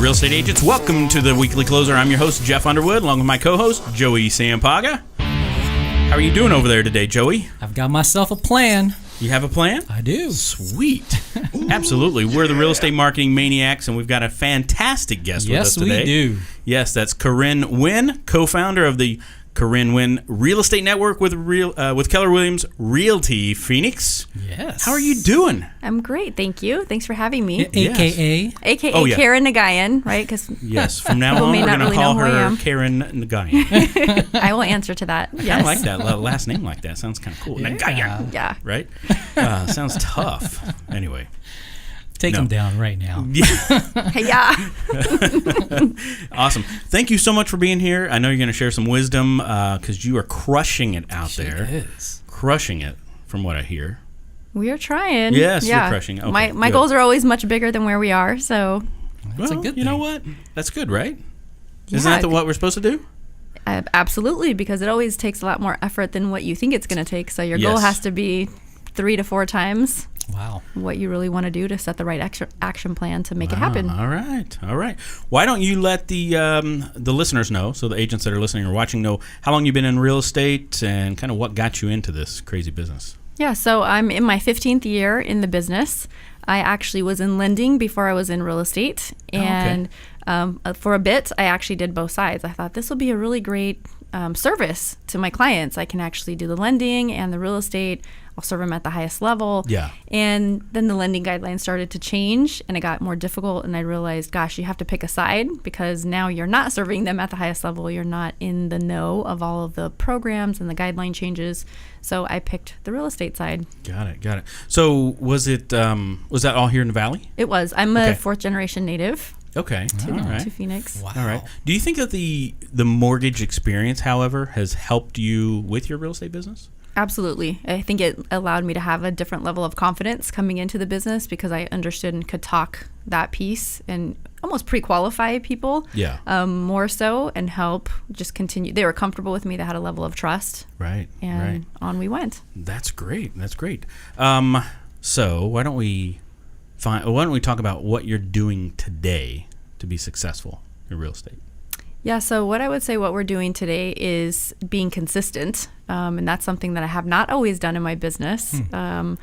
Real estate agents, welcome to the Weekly Closer. I'm your host, Jeff Underwood, along with my co-host, Joey Sampaga. How are you doing over there today, Joey? I've got myself a plan. You have a plan? I do. Sweet. Absolutely. We're the Real Estate Marketing Maniacs, and we've got a fantastic guest with us today. Yes, we do. Yes, that's Carin Nguyen, co-founder of the Carin Nguyen Real Estate Network with Keller Williams Realty Phoenix. Yes. How are you doing? I'm great, thank you. Thanks for having me. AKA Carin Nguyen, right? Because yes, from now on we're going to call her Carin Nguyen. I will answer to that. Yes. I like that last name like that. Sounds kind of cool. Nguyen. Yeah. Right? Sounds tough. Anyway. Take him down right now. Yeah. Awesome. Thank you so much for being here. I know you're going to share some wisdom because you are crushing it out there. Is. Crushing it, from what I hear. We are trying. Yes, you're crushing. Okay, my goals are always much bigger than where we are, so. That's a good thing. You know what? That's good, right? Yeah. Isn't that what we're supposed to do? Absolutely, because it always takes a lot more effort than what you think it's going to take. So your goal has to be 3 to 4 times. Wow. What you really want to do to set the right action plan to make it happen. All right. Why don't you let the listeners know, so the agents that are listening or watching know how long you've been in real estate and kind of what got you into this crazy business? Yeah, so I'm in my 15th year in the business. I actually was in lending before I was in real estate. And for a bit, I actually did both sides. I thought this will be a really great service to my clients. I can actually do the lending and the real estate. I'll serve them at the highest level. Yeah. And then the lending guidelines started to change and it got more difficult. And I realized, gosh, you have to pick a side because now you're not serving them at the highest level. You're not in the know of all of the programs and the guideline changes. So I picked the real estate side. Got it. So was that all here in the Valley? It was. I'm a 4th generation native. Okay. To Phoenix. Wow. All right. Do you think that the mortgage experience, however, has helped you with your real estate business? Absolutely. I think it allowed me to have a different level of confidence coming into the business because I understood and could talk that piece and almost pre-qualify people more so and help just continue. They were comfortable with me. They had a level of trust. Right. And on we went. That's great. So why don't we talk about what you're doing today to be successful in real estate? Yeah, so what I would say what we're doing today is being consistent, and that's something that I have not always done in my business, and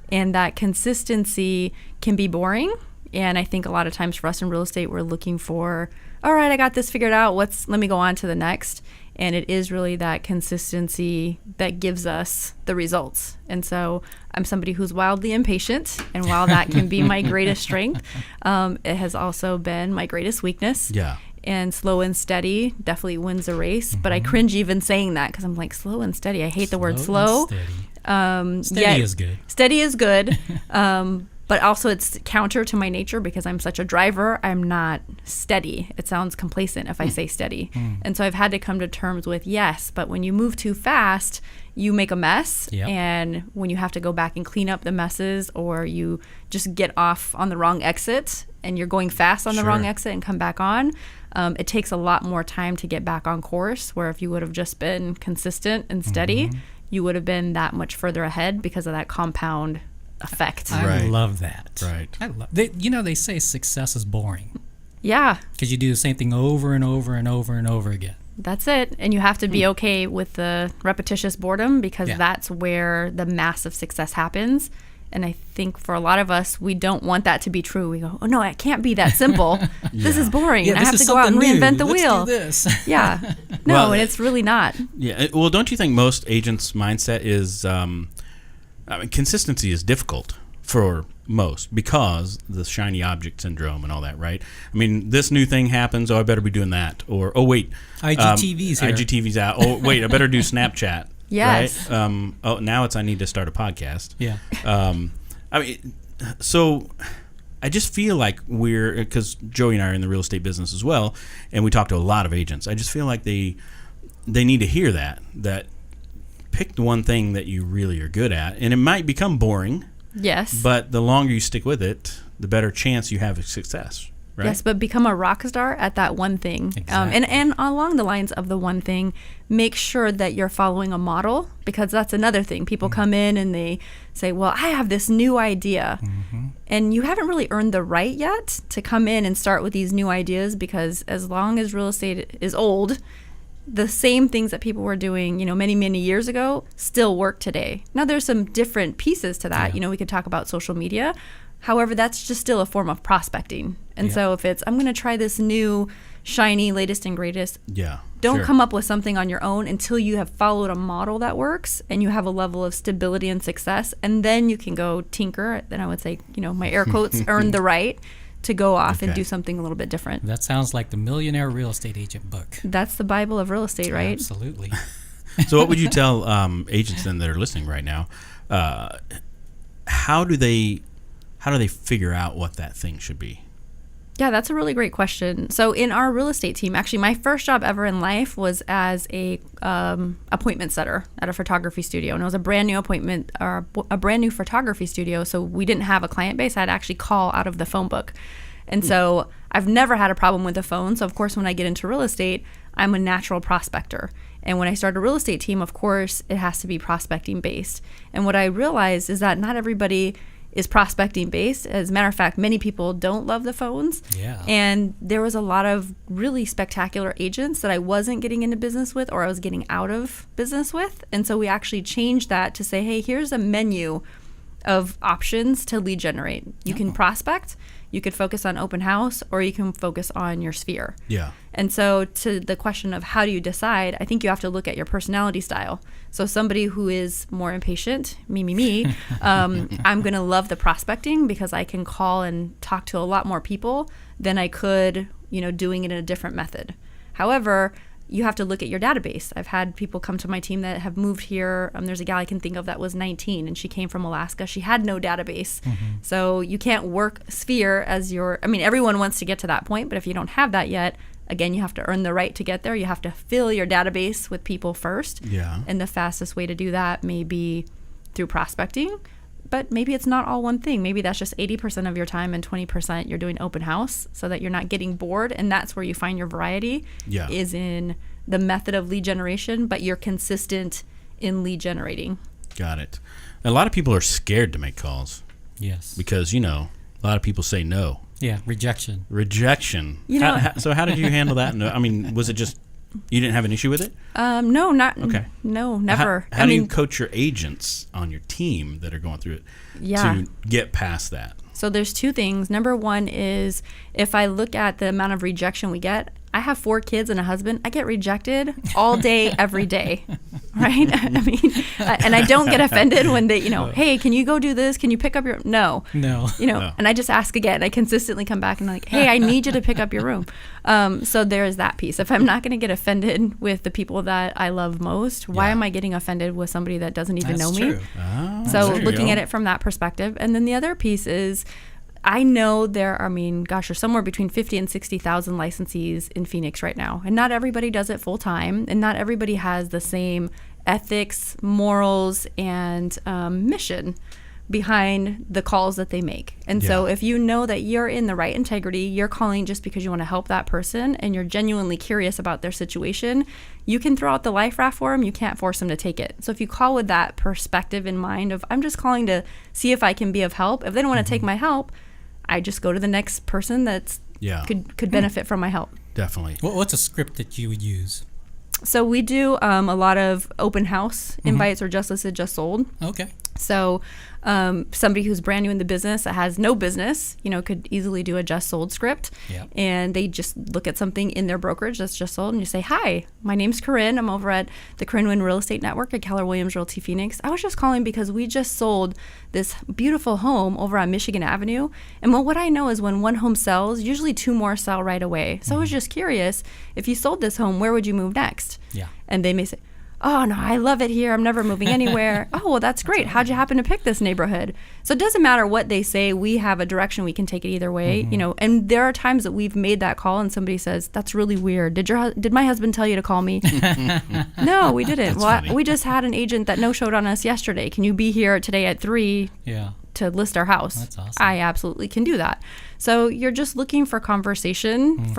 that consistency can be boring, and I think a lot of times for us in real estate, we're looking for, all right, I got this figured out, let me go on to the next, and it is really that consistency that gives us the results, and so I'm somebody who's wildly impatient, and while that can be my greatest strength, it has also been my greatest weakness. Yeah. And slow and steady definitely wins a race. But I cringe even saying that because I'm like, slow and steady. I hate the word slow. Steady is good. Steady is good. But also it's counter to my nature because I'm such a driver. I'm not steady. It sounds complacent if I say steady. And so I've had to come to terms with, yes, but when you move too fast, you make a mess. Yep. And when you have to go back and clean up the messes or you just get off on the wrong exit and you're going fast on the wrong exit and come back on, it takes a lot more time to get back on course, where if you would have just been consistent and steady, you would have been that much further ahead because of that compound effect. I love that. Right. They say success is boring. Yeah. Because you do the same thing over and over and over and over again. That's it. And you have to be okay with the repetitious boredom because that's where the massive success happens. And I think for a lot of us, we don't want that to be true. We go, oh, no, it can't be that simple. This is boring. I have to go out and reinvent the wheel. Let's do this. Yeah. No, and it's really not. Yeah. Well, don't you think most agents' mindset is consistency is difficult for most because the shiny object syndrome and all that, right? I mean, this new thing happens, I better be doing that. Or, oh, wait. IGTV's here. IGTV's out. Oh, wait, I better do Snapchat. Yes. Right? Now I need to start a podcast. Yeah. So I just feel like because Joey and I are in the real estate business as well, and we talk to a lot of agents. I just feel like they need to hear that pick the one thing that you really are good at, and it might become boring. Yes. But the longer you stick with it, the better chance you have of success. right? Yes, but become a rock star at that one thing. Exactly. And along the lines of the one thing, make sure that you're following a model, because that's another thing. People come in and they say, well, I have this new idea. And you haven't really earned the right yet to come in and start with these new ideas, because as long as real estate is old, the same things that people were doing, many, many years ago still work today. Now, there's some different pieces to that. We could talk about social media. However, that's just still a form of prospecting. And so if it's, I'm going to try this new, shiny, latest and greatest, don't come up with something on your own until you have followed a model that works and you have a level of stability and success. And then you can go tinker. Then I would say, my air quotes, earn the right to go off and do something a little bit different. That sounds like the Millionaire Real Estate Agent book. That's the Bible of real estate, right? Absolutely. So what would you tell agents then that are listening right now? How do they figure out what that thing should be? Yeah, that's a really great question. So in our real estate team, actually, my first job ever in life was as a appointment setter at a photography studio, and it was a brand new a brand new photography studio. So we didn't have a client base. I'd actually call out of the phone book, and so I've never had a problem with the phone. So of course, when I get into real estate, I'm a natural prospector. And when I start a real estate team, of course, it has to be prospecting based. And what I realized is that not everybody is prospecting based. As a matter of fact, many people don't love the phones. Yeah. And there was a lot of really spectacular agents that I wasn't getting into business with, or I was getting out of business with. And so we actually changed that to say, hey, here's a menu of options to lead generate. You can prospect, you could focus on open house, or you can focus on your sphere. Yeah. And so to the question of how do you decide, I think you have to look at your personality style. So somebody who is more impatient, me, I'm going to love the prospecting because I can call and talk to a lot more people than I could, doing it in a different method. However, you have to look at your database. I've had people come to my team that have moved here. There's a gal I can think of that was 19 and she came from Alaska. She had no database. So you can't work sphere as everyone wants to get to that point, but if you don't have that yet, again, you have to earn the right to get there. You have to fill your database with people first. Yeah. And the fastest way to do that may be through prospecting, but maybe it's not all one thing. Maybe that's just 80% of your time and 20% you're doing open house so that you're not getting bored. And that's where you find your variety is in the method of lead generation, but you're consistent in lead generating. Got it. A lot of people are scared to make calls. Yes. Because, a lot of people say no. Yeah, rejection. So how did you handle that? No, was it just you didn't have an issue with it? No, not okay. No, never. How do you coach your agents on your team that are going through it to get past that? So there's two things. Number one is if I look at the amount of rejection we get, I have 4 kids and a husband. I get rejected all day, every day, right? And I don't get offended when they, hey, can you go do this? Can you pick up your, no. And I just ask again. I consistently come back and like, hey, I need you to pick up your room. So there's that piece. If I'm not going to get offended with the people that I love most, why am I getting offended with somebody that doesn't even know me? So looking at it from that perspective. And then the other piece is, I know there's somewhere between 50 and 60,000 licensees in Phoenix right now. And not everybody does it full time. And not everybody has the same ethics, morals, and mission behind the calls that they make. And so if you know that you're in the right integrity, you're calling just because you want to help that person and you're genuinely curious about their situation, you can throw out the life raft for them. You can't force them to take it. So if you call with that perspective in mind of, I'm just calling to see if I can be of help. If they don't want to take my help, I just go to the next person that's could benefit from my help. Definitely. What's a script that you would use? So we do a lot of open house invites or just listed, just sold. Okay. So somebody who's brand new in the business that has no business, could easily do a just sold script. Yep. And they just look at something in their brokerage that's just sold and you say, hi, my name's Carin. I'm over at the Carin Nguyen Real Estate Network at Keller Williams Realty Phoenix. I was just calling because we just sold this beautiful home over on Michigan Avenue. And what I know is when one home sells, usually 2 more sell right away. So I was just curious, if you sold this home, where would you move next? Yeah. And they may say, oh, no, I love it here. I'm never moving anywhere. Oh, well, that's great. How'd you happen to pick this neighborhood? So it doesn't matter what they say. We have a direction. We can take it either way, and there are times that we've made that call and somebody says, that's really weird. Did my husband tell you to call me? No, we didn't. We just had an agent that no-showed on us yesterday. Can you be here today at 3? Yeah. to list our house. That's awesome. I absolutely can do that. So you're just looking for conversation.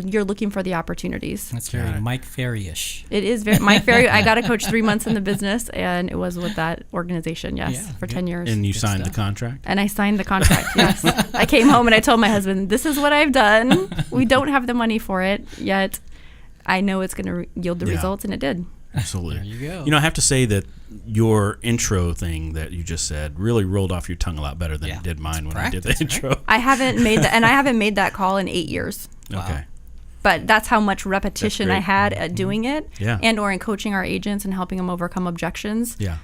You're looking for the opportunities. That's very Mike Ferry-ish. It is very Mike Ferry. I got to coach 3 months in the business, and it was with that organization. Yes, for 10 years. And you signed the contract. And I signed the contract. Yes, I came home and I told my husband, "This is what I've done. We don't have the money for it yet. I know it's going to yield the results," and it did. Absolutely. There you go. You know, I have to say that your intro thing that you just said really rolled off your tongue a lot better than it did mine when I did the intro. I haven't made that, and I haven't made that call in 8 years. Wow. Okay. But that's how much repetition I had at doing it, Yeah. and or in coaching our agents and helping them overcome objections. Yeah.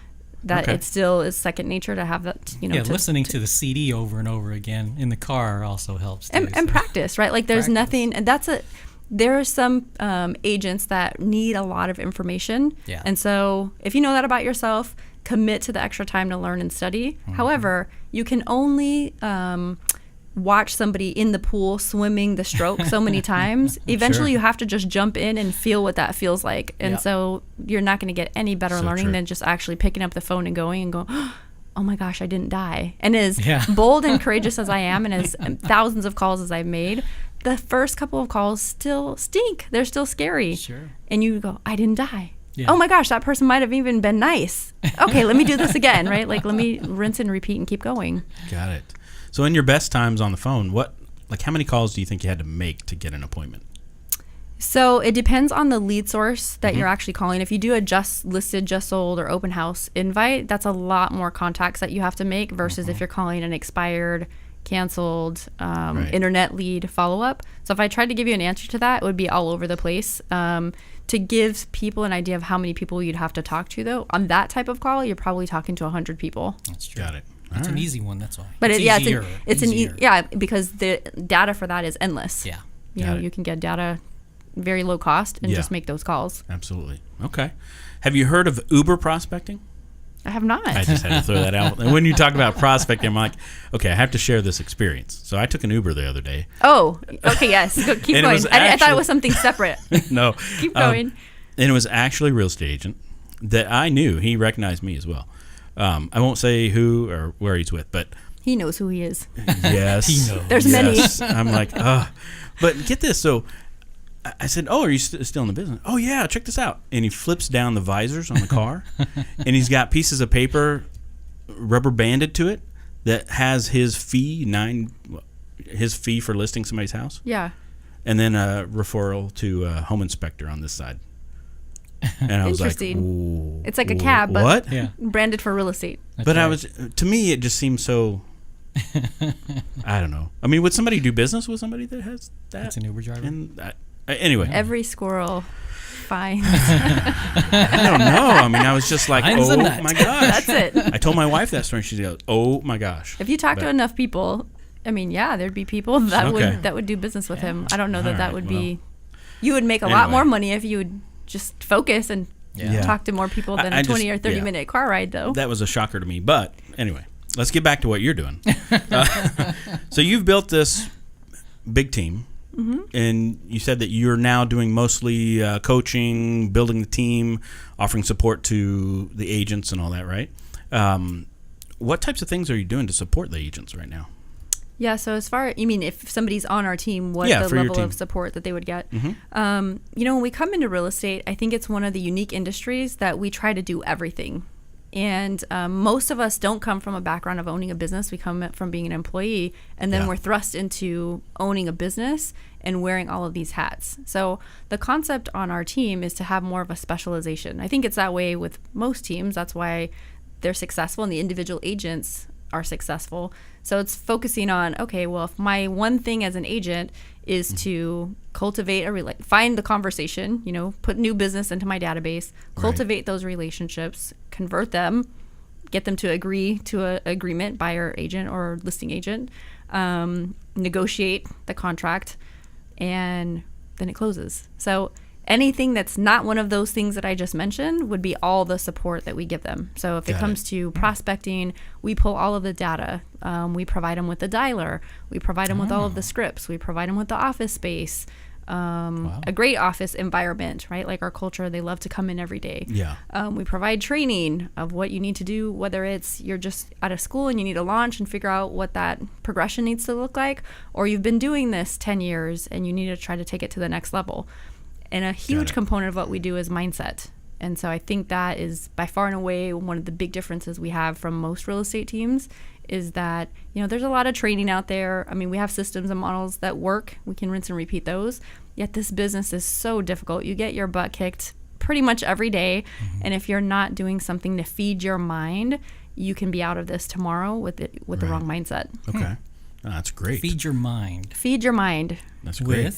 That it still is second nature to have that. You know, listening to the CD over and over again in the car also helps too. And practice, right? Like there's nothing, and there are some agents that need a lot of information. Yeah. And so if you know that about yourself, commit to the extra time to learn and study. However, you can only watch somebody in the pool swimming the stroke so many times. Eventually you have to just jump in and feel what that feels like. And so you're not going to get any better learning than just actually picking up the phone and going and go, "Oh my gosh, I didn't die." And as bold and courageous as I am, and as thousands of calls as I've made, the first couple of calls still stink. They're still scary. Sure. And you go, "I didn't die." Yeah. Oh my gosh, that person might have even been nice. Okay, let me do this again, right? Like, let me rinse and repeat and keep going. Got it. So in your best times on the phone, how many calls do you think you had to make to get an appointment? So it depends on the lead source that you're actually calling. If you do a just listed, just sold, or open house invite, that's a lot more contacts that you have to make versus if you're calling an expired, canceled, internet lead follow-up. So if I tried to give you an answer to that, it would be all over the place. To give people an idea of how many people you'd have to talk to, though, on that type of call, you're probably talking to 100 people. That's true. Got it. It's an easy one, that's why. But easier. Because the data for that is endless. Yeah. You can get data very low cost and just make those calls. Absolutely. Okay. Have you heard of Uber prospecting? I have not. I just had to throw that out. And when you talk about prospecting, I'm like, okay, I have to share this experience. So I took an Uber the other day. Oh, okay, yes. Keep going. I thought it was something separate. No. Keep going. And it was actually a real estate agent that I knew. He recognized me as well. I won't say who or where he's with, but he knows who he is. Yes. He knows. There's many. I'm like, but get this. So I said, "Oh, are you still in the business?" "Oh, yeah, check this out." And he flips down the visors on the car, and he's got pieces of paper rubber banded to it that has his fee for listing somebody's house. Yeah. And then a referral to a home inspector on this side. And I was like, "Ooh, it's like a cab, but what?" branded for real estate. That's to me, it just seems so. I don't know. I mean, would somebody do business with somebody that has that? That's an Uber driver. And anyway, every squirrel finds. I don't know. I mean, I was just like, Finds a "Oh nut." my gosh!" That's it. I told my wife that story, and she goes, "Oh my gosh!" If you talk to enough people, I mean, there'd be people that would do business with him. I don't know that would be. You would make a lot more money if you would just focus and talk to more people than a 20 or 30 minute car ride, though. That was a shocker to me. But anyway, let's get back to what you're doing. So you've built this big team, and you said that you're now doing mostly coaching, building the team, offering support to the agents and all that, right? What types of things are you doing to support the agents right now? Yeah, so you mean if somebody's on our team, what the level of support that they would get? When we come into real estate, I think it's one of the unique industries that we try to do everything. And most of us don't come from a background of owning a business. We come from being an employee, and then we're thrust into owning a business and wearing all of these hats. So the concept on our team is to have more of a specialization. I think it's that way with most teams. That's why they're successful and the individual agents are successful. So it's focusing on, okay, well, if my one thing as an agent is to cultivate find the conversation, put new business into my database, cultivate those relationships, convert them, get them to agree to an agreement, buyer agent or listing agent, negotiate the contract, and then it closes. So anything that's not one of those things that I just mentioned would be all the support that we give them. So if it comes to prospecting, we pull all of the data. We provide them with the dialer. We provide them with all of the scripts. We provide them with the office space. a great office environment, right? Like our culture, they love to come in every day. Yeah. We provide training of what you need to do, whether it's you're just out of school and you need to launch and figure out what that progression needs to look like, or you've been doing this 10 years and you need to try to take it to the next level. And a huge component of what we do is mindset. And so I think that is by far and away one of the big differences we have from most real estate teams is that, there's a lot of training out there. I mean, we have systems and models that work. We can rinse and repeat those. Yet this business is so difficult. You get your butt kicked pretty much every day. And if you're not doing something to feed your mind, you can be out of this tomorrow with the wrong mindset. Okay. Oh, that's great. Feed your mind. Feed your mind. That's great.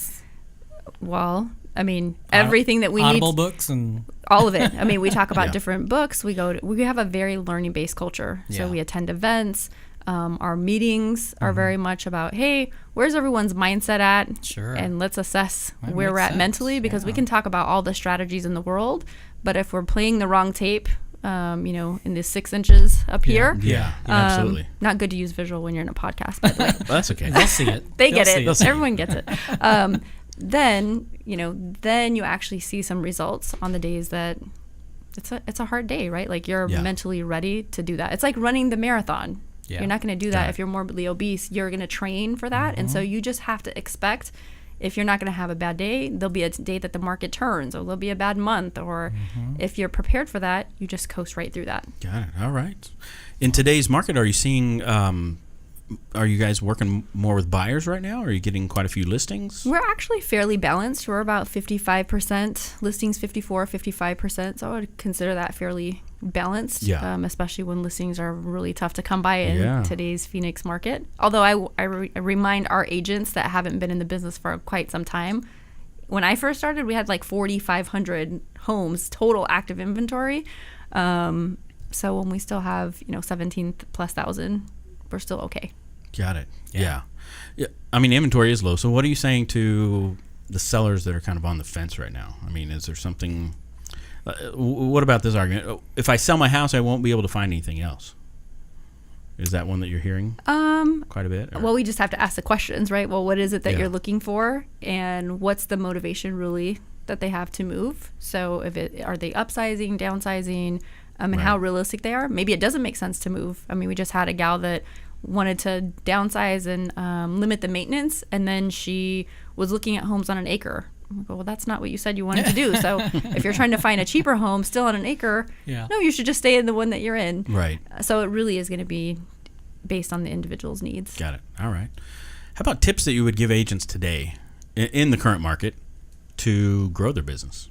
Everything that we need. Audible books and all of it. I mean, we talk about different books. We have a very learning-based culture. So we attend events. Our meetings are very much about, hey, where's everyone's mindset at? Sure. And let's assess where we're at mentally, because we can talk about all the strategies in the world, but if we're playing the wrong tape, in the 6 inches up here. Yeah, absolutely. Not good to use visual when you're in a podcast, by the way. That's okay. They'll see it. They get it. They'll see it. Everyone gets it. Then you actually see some results on the days that it's a hard day, right? Like you're mentally ready to do that. It's like running the marathon. Yeah. You're not going to do that if you're morbidly obese. You're going to train for that. And so you just have to expect, if you're not going to have a bad day, there'll be a day that the market turns, or there'll be a bad month, or if you're prepared for that, you just coast right through that. Got it. All right. In today's market, are you seeing, are you guys working more with buyers right now? Are you getting quite a few listings? We're actually fairly balanced. We're about 55%, listings 55%. So I would consider that fairly balanced, especially when listings are really tough to come by in today's Phoenix market. Although I remind our agents that haven't been in the business for quite some time, when I first started, we had like 4,500 homes total active inventory. So when we still have 17,000+, we're still okay. Got it. Yeah. I mean, inventory is low. So what are you saying to the sellers that are kind of on the fence right now? I mean, is there something? What about this argument? If I sell my house, I won't be able to find anything else. Is that one that you're hearing quite a bit? Or? Well, we just have to ask the questions, right? Well, what is it that you're looking for, and what's the motivation really that they have to move? So are they upsizing, downsizing, and how realistic they are? Maybe it doesn't make sense to move. I mean, we just had a gal that wanted to downsize and limit the maintenance, and then she was looking at homes on an acre. I'm like, well, that's not what you said you wanted to do. So if you're trying to find a cheaper home still on an acre, no, you should just stay in the one that you're in. Right. So it really is going to be based on the individual's needs. Got it. All right. How about tips that you would give agents today in the current market to grow their business?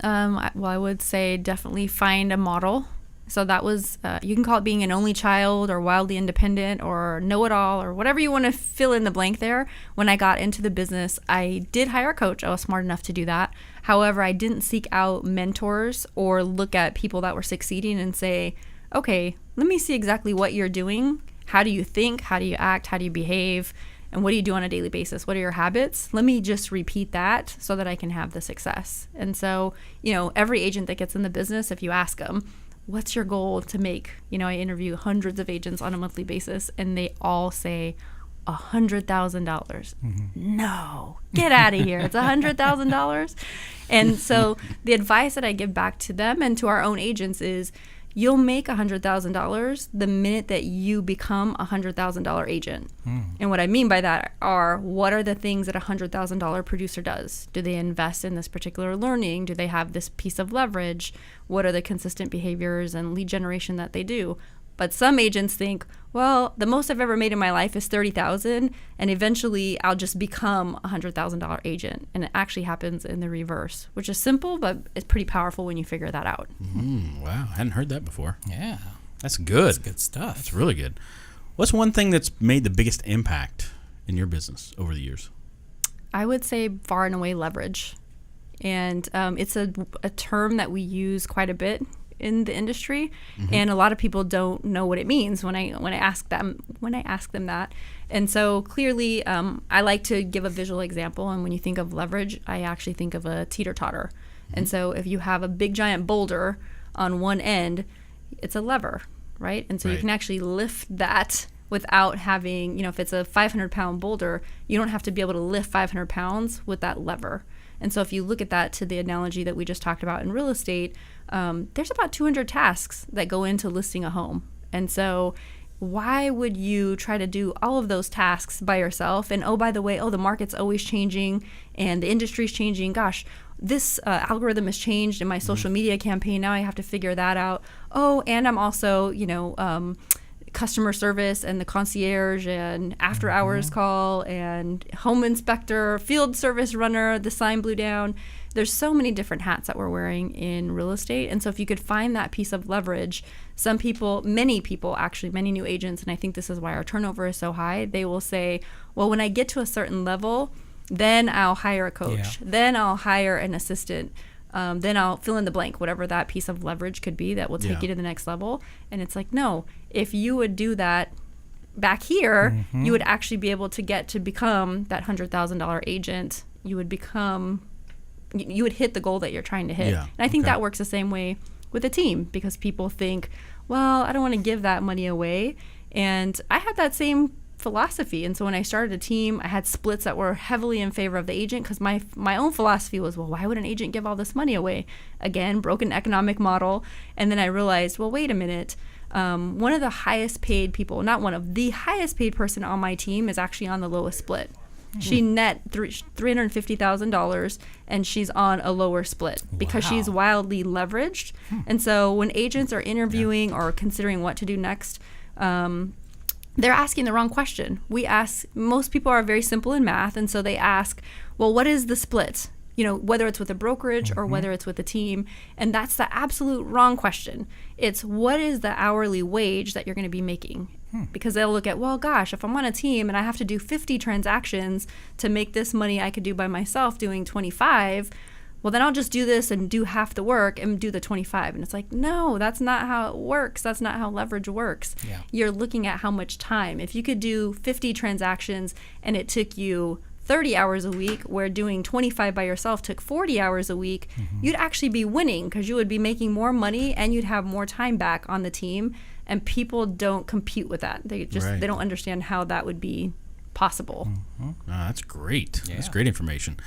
Well, I would say definitely find a model. So that was, you can call it being an only child or wildly independent or know-it-all or whatever you want to fill in the blank there. When I got into the business, I did hire a coach. I was smart enough to do that. However, I didn't seek out mentors or look at people that were succeeding and say, okay, let me see exactly what you're doing. How do you think? How do you act? How do you behave? And what do you do on a daily basis? What are your habits? Let me just repeat that so that I can have the success. And so, every agent that gets in the business, if you ask them, what's your goal to make? I interview hundreds of agents on a monthly basis, and they all say $100,000. No, get out of here. It's $100,000. And so the advice that I give back to them and to our own agents is, you'll make $100,000 the minute that you become a $100,000 agent. And what I mean by that are, what are the things that a $100,000 producer does? Do they invest in this particular learning? Do they have this piece of leverage? What are the consistent behaviors and lead generation that they do? But some agents think, well, the most I've ever made in my life is $30,000, and eventually I'll just become a $100,000 agent. And it actually happens in the reverse, which is simple, but it's pretty powerful when you figure that out. Wow, I hadn't heard that before. Yeah, that's good. That's good stuff. That's really good. What's one thing that's made the biggest impact in your business over the years? I would say far and away leverage, and it's a term that we use quite a bit in the industry, and a lot of people don't know what it means when I ask them that. And so clearly, I like to give a visual example. And when you think of leverage, I actually think of a teeter-totter. And so if you have a big giant boulder on one end, it's a lever, right? And so you can actually lift that without having, if it's a 500-pound boulder, you don't have to be able to lift 500 pounds with that lever. And so if you look at that to the analogy that we just talked about in real estate, there's about 200 tasks that go into listing a home. And so why would you try to do all of those tasks by yourself? And oh, by the way, the market's always changing and the industry's changing. Gosh, this algorithm has changed in my social media campaign. Now I have to figure that out. Oh, and I'm also, customer service and the concierge and after hours call and home inspector, field service runner, the sign blew down. There's so many different hats that we're wearing in real estate. And so if you could find that piece of leverage, many people, many new agents, and I think this is why our turnover is so high, they will say, well, when I get to a certain level, then I'll hire a coach, then I'll hire an assistant, then I'll fill in the blank, whatever that piece of leverage could be that will take you to the next level. And it's like, no, if you would do that back here, you would actually be able to get to become that $100,000 agent. You would hit the goal that you're trying to hit. And I think that works the same way with a team, because people think, well, I don't want to give that money away. And I had that same philosophy. And so when I started a team, I had splits that were heavily in favor of the agent, because my own philosophy was, well, why would an agent give all this money away? Again, broken economic model. And then I realized, well, wait a minute. One of the highest paid people, not one of the highest paid person on my team is actually on the lowest split. She net $350,000 and she's on a lower split because she's wildly leveraged. And so when agents are interviewing or considering what to do next, they're asking the wrong question. Most people are very simple in math, and so they ask, well, what is the split? Whether it's with a brokerage or whether it's with a team. And that's the absolute wrong question. It's what is the hourly wage that you're going to be making? Because they'll look at, well, gosh, if I'm on a team and I have to do 50 transactions to make this money I could do by myself doing 25, well, then I'll just do this and do half the work and do the 25. And it's like, no, that's not how it works. That's not how leverage works. Yeah. You're looking at how much time. If you could do 50 transactions and it took you 30 hours a week, where doing 25 by yourself took 40 hours a week, you'd actually be winning because you would be making more money and you'd have more time back on the team. And people don't compute with that. They don't understand how that would be possible. That's great. Yeah. That's great information.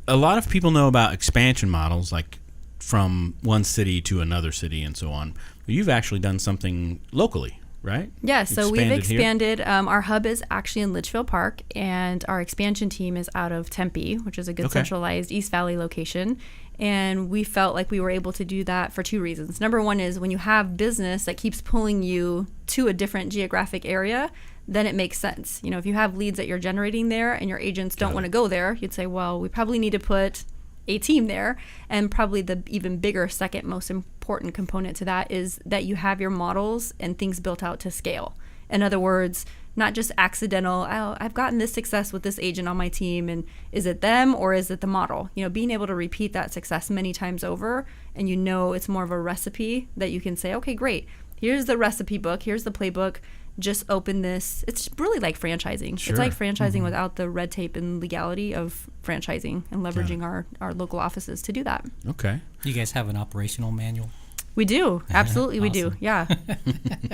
A lot of people know about expansion models, like from one city to another city and so on. But you've actually done something locally, right? Yeah, so we've expanded. Our hub is actually in Litchfield Park, and our expansion team is out of Tempe, which is a good centralized East Valley location. And we felt like we were able to do that for two reasons. Number one is when you have business that keeps pulling you to a different geographic area, then it makes sense. If you have leads that you're generating there and your agents don't want to go there, you'd say, well, we probably need to put a team there. And probably the even bigger second most important component to that is that you have your models and things built out to scale. In other words, not just accidental, I've gotten this success with this agent on my team, and is it them or is it the model? Being able to repeat that success many times over, and it's more of a recipe that you can say, okay, great, here's the recipe book, here's the playbook, just open this. It's really like franchising. Sure. It's like franchising without the red tape and legality of franchising, and leveraging our local offices to do that. Okay. You guys have an operational manual? We do. Absolutely, we do. Yeah.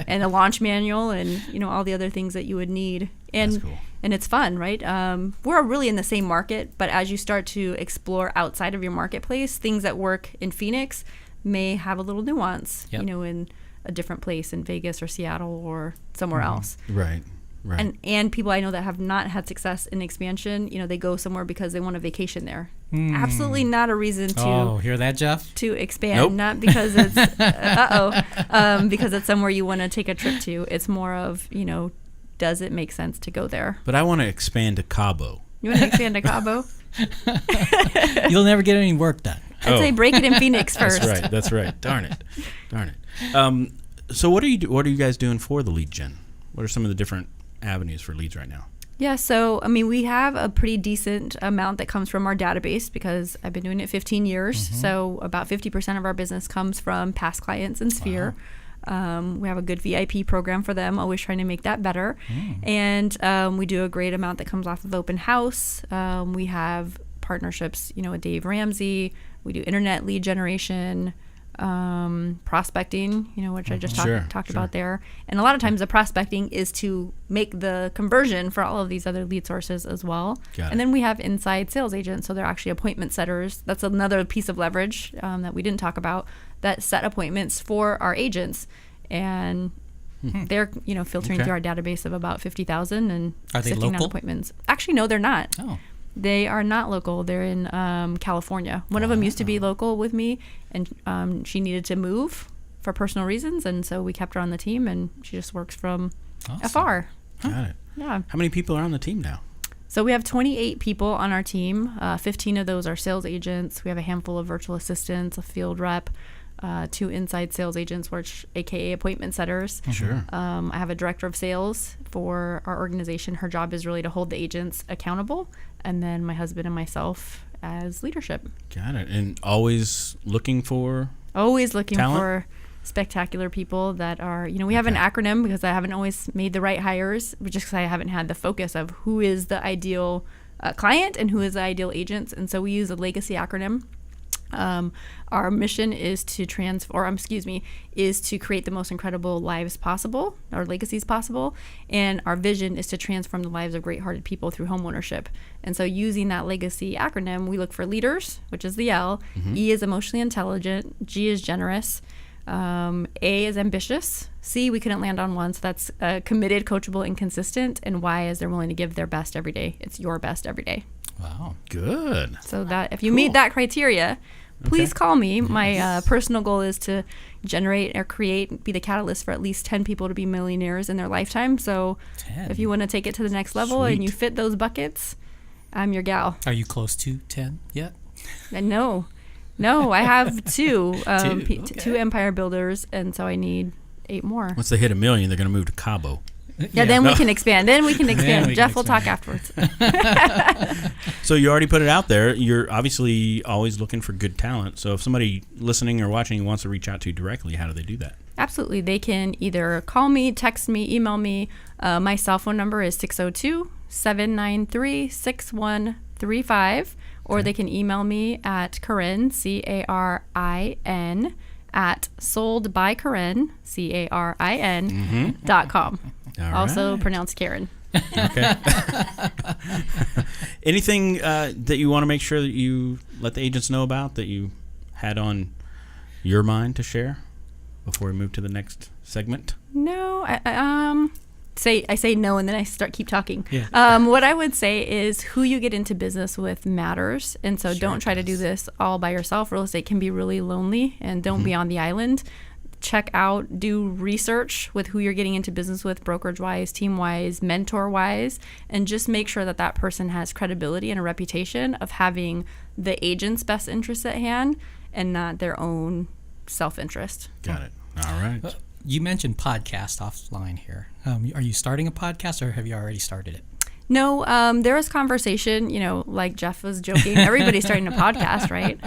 And a launch manual and, all the other things that you would need. And That's cool. And it's fun, right? We're really in the same market, but as you start to explore outside of your marketplace, things that work in Phoenix may have a little nuance, in a different place in Vegas or Seattle or somewhere else. Right. Right. And people I know that have not had success in expansion, they go somewhere because they want a vacation there. Absolutely not a reason to. Oh, hear that, Jeff? To expand, Nope. not because it's because it's somewhere you want to take a trip to. It's more of does it make sense to go there? But I want to expand to Cabo. You want to expand to Cabo? You'll never get any work done. I'd say break it in Phoenix first. That's right. Darn it. So what are you guys doing for the lead gen? What are some of the different avenues for leads right now? Yeah, so we have a pretty decent amount that comes from our database because I've been doing it 15 years. So about 50% of our business comes from past clients in Sphere. Wow. We have a good VIP program for them, always trying to make that better. And we do a great amount that comes off of open house. We have partnerships, with Dave Ramsey. We do internet lead generation. prospecting, which I just talked Sure. about there. And a lot of times the prospecting is to make the conversion for all of these other lead sources as well. Got it. And then we have inside sales agents. So they're actually appointment setters. That's another piece of leverage that we didn't talk about, that set appointments for our agents. And they're, filtering Okay. through our database of about 50,000 and Are they sifting out local? appointments. Actually, no, they're not. Oh. They are not local. They're in California. One of them used to be local with me, and she needed to move for personal reasons, and so we kept her on the team, and she just works from afar. Got it. Yeah. How many people are on the team now? So we have 28 people on our team. 15 of those are sales agents. We have a handful of virtual assistants, a field rep, 2 inside sales agents, which AKA appointment setters. Sure. I have a director of sales for our organization. Her job is really to hold the agents accountable, and then my husband and myself as leadership. Got it. And always looking for Always looking talent? for spectacular people that are, we have an acronym because I haven't always made the right hires, just because I haven't had the focus of who is the ideal client and who is the ideal agents. And so we use a legacy acronym. Our mission is to is to create the most incredible lives possible, or legacies possible, and our vision is to transform the lives of great-hearted people through homeownership. And so using that legacy acronym, we look for leaders, which is the L, E is emotionally intelligent, G is generous, A is ambitious, C we couldn't land on one, so that's committed, coachable, and consistent, and Y is they're willing to give their best every day. It's your best every day. Wow. good. So that if you meet that criteria, please call me. My personal goal is to generate or be the catalyst for at least 10 people to be millionaires in their lifetime. So 10. if you want to take it to the next level and Sweet. you fit those buckets, I'm your gal. Are you close to 10 yet? And no, I have two, Okay. two empire builders, and so I need 8 more. Once they hit $1 million, they're going to move to Cabo. Yeah, then we can expand. we can Jeff will expand. talk afterwards. So you already put it out there. You're obviously always looking for good talent. So if somebody listening or watching wants to reach out to you directly, how do they do that? Absolutely. They can either call me, text me, email me. My cell phone number is 602-793-6135, or they can email me at Carin, CARIN, at soldbycarin.com. All Also right. pronounced Karen. Okay. Anything that you want to make sure that you let the agents know about that you had on your mind to share before we move to the next segment? No, I say no, and then I keep talking. Yeah. What I would say is who you get into business with matters, and so don't try to do this all by yourself. Real estate can be really lonely, and don't be on the island. Check out, do research with who you're getting into business with, brokerage-wise, team-wise, mentor-wise, and just make sure that that person has credibility and a reputation of having the agent's best interests at hand and not their own self-interest. Got it. All right. You mentioned podcast offline here. Are you starting a podcast, or have you already started it? No, there was conversation, like Jeff was joking. Everybody's starting a podcast, right?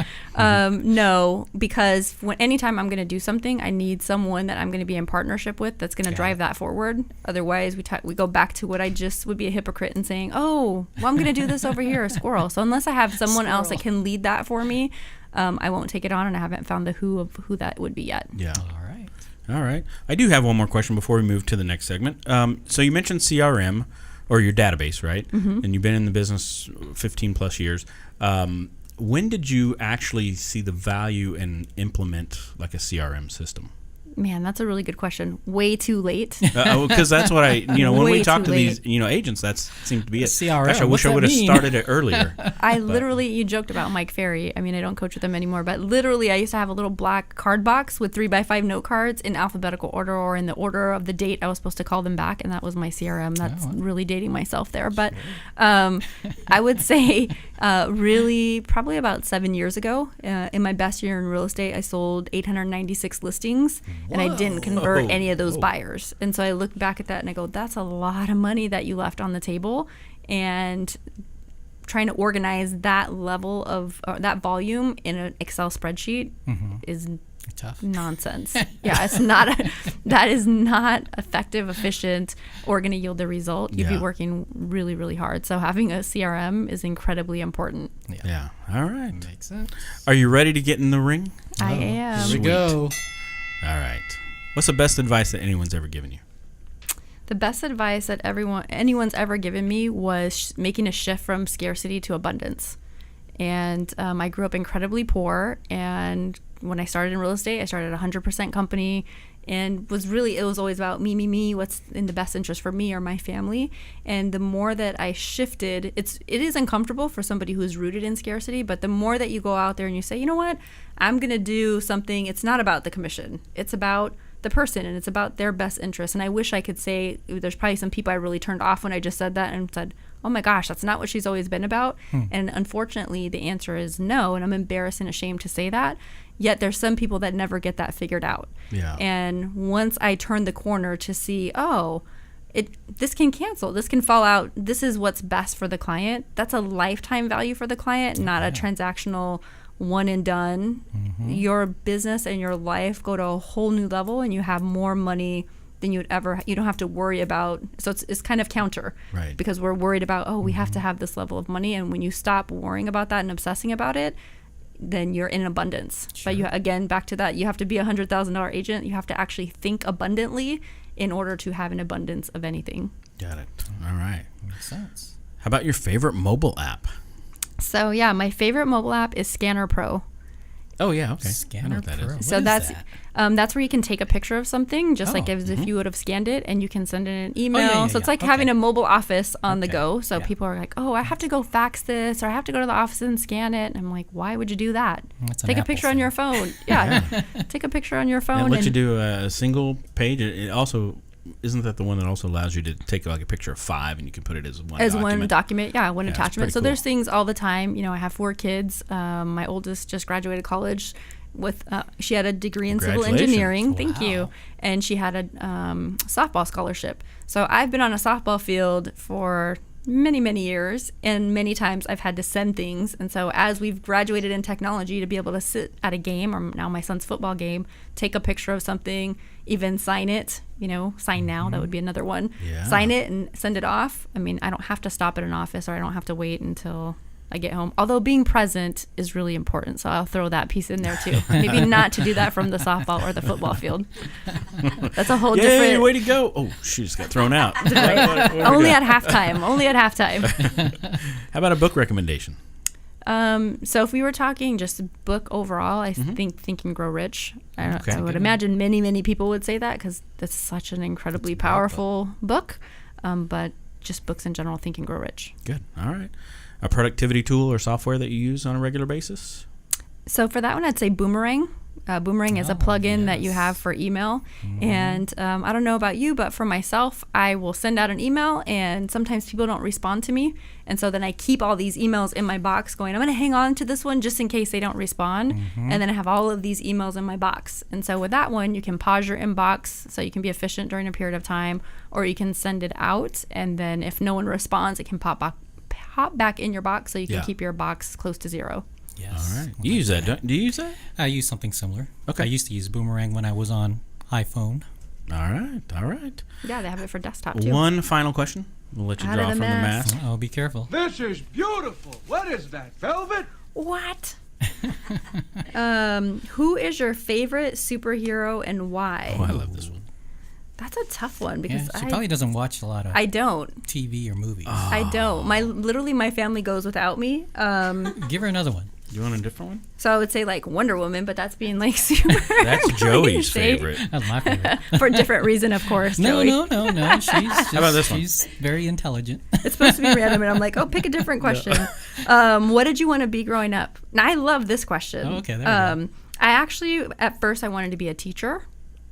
No, because anytime I'm going to do something, I need someone that I'm going to be in partnership with that's going to drive that forward. Otherwise, we go back to what I just would be a hypocrite in saying, oh, well, I'm going to do this over here, a squirrel. So unless I have someone else that can lead that for me, I won't take it on, and I haven't found the who of who that would be yet. Yeah. All right. All right. I do have one more question before we move to the next segment. So you mentioned CRM, or your database, right? And you've been in the business 15 plus years. When did you actually see the value and implement like a CRM system? Man, that's a really good question. Way too late. Because that's what when Way we talk too to these, late. Agents, that seems to be it. CRM, Gosh, I wish what's I that would have mean? started it earlier. You joked about Mike Ferry. I mean, I don't coach with him anymore, but literally I used to have a little black card box with 3x5 note cards in alphabetical order or in the order of the date I was supposed to call them back, and that was my CRM. That's really dating myself there. But I would say really probably about 7 years ago, in my best year in real estate, I sold 896 listings, and I didn't convert any of those buyers. And so I look back at that and I go, that's a lot of money that you left on the table. And trying to organize that level of that volume in an Excel spreadsheet is Tough. Nonsense. Yeah, that is not effective, efficient, or going to yield the result. You'd be working really, really hard. So having a CRM is incredibly important. Yeah. All right. Makes sense. Are you ready to get in the ring? I am. Here we go. All right. What's the best advice that anyone's ever given you? The best advice that anyone's ever given me was making a shift from scarcity to abundance. And I grew up incredibly poor, and when I started in real estate, I started a 100% company, and it was always about me, what's in the best interest for me or my family. And the more that I shifted, it is uncomfortable for somebody who's rooted in scarcity, but the more that you go out there and you say, you know what, I'm going to do something, it's not about the commission, it's about the person, and it's about their best interest. And I wish I could say, there's probably some people I really turned off when I just said that and said, oh my gosh, that's not what she's always been about. And unfortunately, the answer is no. And I'm embarrassed and ashamed to say that. Yet there's some people that never get that figured out. Yeah. And once I turned the corner to see, this can cancel, this can fall out, this is what's best for the client. That's a lifetime value for the client, not a transactional one and done. Your business and your life go to a whole new level, and you have more money than you don't have to worry about. So it's kind of counter, right? Because we're worried about, we have to have this level of money. And when you stop worrying about that and obsessing about it, then you're in abundance. Sure. But again, back to that, you have to be $100,000 agent. You have to actually think abundantly in order to have an abundance of anything. Got it. All right. Makes sense. How about your favorite mobile app? So yeah, my favorite mobile app is Scanner Pro. Oh yeah, okay. Scanner Pro. So that's where you can take a picture of something, just like as if you would have scanned it, and you can send it an email. So it's like having a mobile office on the go. So people are like, I have to go fax this, or I have to go to the office and scan it. And I'm like, why would you do that? Take a picture on your phone. Yeah, take a picture on your phone. And let you do a single page. It also isn't that the one that also allows you to take like a picture of 5 and you can put it as one document? Yeah, one attachment. So cool. There's things all the time. I have 4 kids. My oldest just graduated college with she had a degree in civil engineering. Wow. Thank you. And she had a softball scholarship. So I've been on a softball field for many, many years, and many times I've had to send things. And so as we've graduated in technology, to be able to sit at a game, or now my son's football game, take a picture of something, even sign it, sign now, that would be another one. Yeah. Sign it and send it off. I mean, I don't have to stop at an office, or I don't have to wait until I get home. Although being present is really important, so I'll throw that piece in there too. Maybe not to do that from the softball or the football field. That's a whole different. Way to go! Oh, she just got thrown out. Only at halftime. How about a book recommendation? So if we were talking just book overall, I think Think and Grow Rich. I would imagine many, many people would say that, because that's such an incredibly powerful book. But just books in general, Think and Grow Rich. Good. All right. A productivity tool or software that you use on a regular basis? So for that one, I'd say Boomerang. Boomerang is a plugin that you have for email. And I don't know about you, but for myself, I will send out an email, and sometimes people don't respond to me. And so then I keep all these emails in my box going, I'm going to hang on to this one just in case they don't respond. And then I have all of these emails in my box. And so with that one, you can pause your inbox so you can be efficient during a period of time, or you can send it out. And then if no one responds, it can pop back in your box, so you can keep your box close to 0. Yes. All right. You use that. Do you use that? I use something similar. Okay. I used to use Boomerang when I was on iPhone. All right. Yeah, they have it for desktop too. One final question. We'll let you draw from the mask. Oh, be careful. This is beautiful. What is that, velvet? What? Who is your favorite superhero and why? Oh, I love this one. That's a tough one, because she probably doesn't watch a lot of TV or movies. Oh. I don't. My family goes without me. Give her another one. You want a different one? So I would say like Wonder Woman, but that's being like super. That's Joey's favorite. That's my favorite. For a different reason, of course. No. Joey. How about this one? She's very intelligent. It's supposed to be random, and I'm like, pick a different question. What did you want to be growing up? Now, I love this question. Oh, okay, there we go. I actually, at first, I wanted to be a teacher,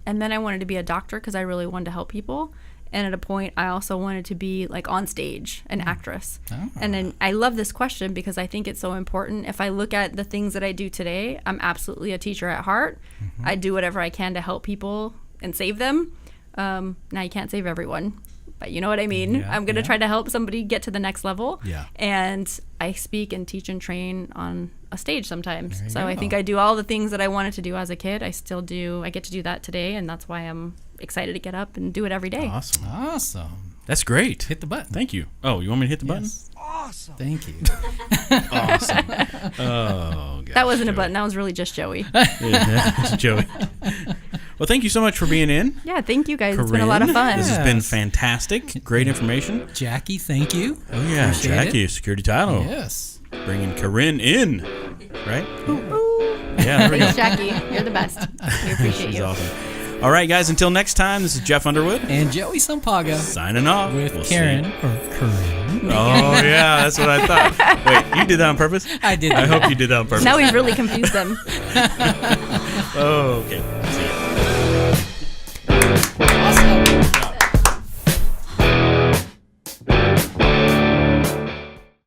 and then I wanted to be a doctor because I really wanted to help people. And at a point, I also wanted to be like on stage, an actress. Oh. And then I love this question because I think it's so important. If I look at the things that I do today, I'm absolutely a teacher at heart. I do whatever I can to help people and save them. Now, you can't save everyone. but you know what I mean. Yeah, I'm going to yeah. try to help somebody get to the next level. Yeah. And I speak and teach and train on a stage sometimes. There you So I go. think I do all the things that I wanted to do as a kid. I still do. I get to do that today, and that's why I'm excited to get up and do it every day. Awesome. Awesome. That's great. Hit the button. Thank you. Oh, you want me to hit the button? Yes. Awesome. Thank you. Awesome. Oh, gosh, That wasn't a Joey. button. That was really just Joey. Yeah, Joey. Well, thank you so much for being in. Yeah, thank you guys. It's been a lot of Corinne. fun. This has been Yes. fantastic. Great information. Jackie, thank you. Oh, yeah. Appreciate Jackie, it. security title. Yes. Bringing Carin in. Right? Yeah, there we go. Thanks, Jackie. You're the best. We appreciate She's you. awesome. All right, guys. Until next time, this is Jeff Underwood And Joey Sampaga signing off. with We'll see. Karen or Corinne. Oh, yeah. That's what I thought. Wait, you did that on purpose? I did. I hope you did that on purpose. Now we've really confused them. Oh, okay.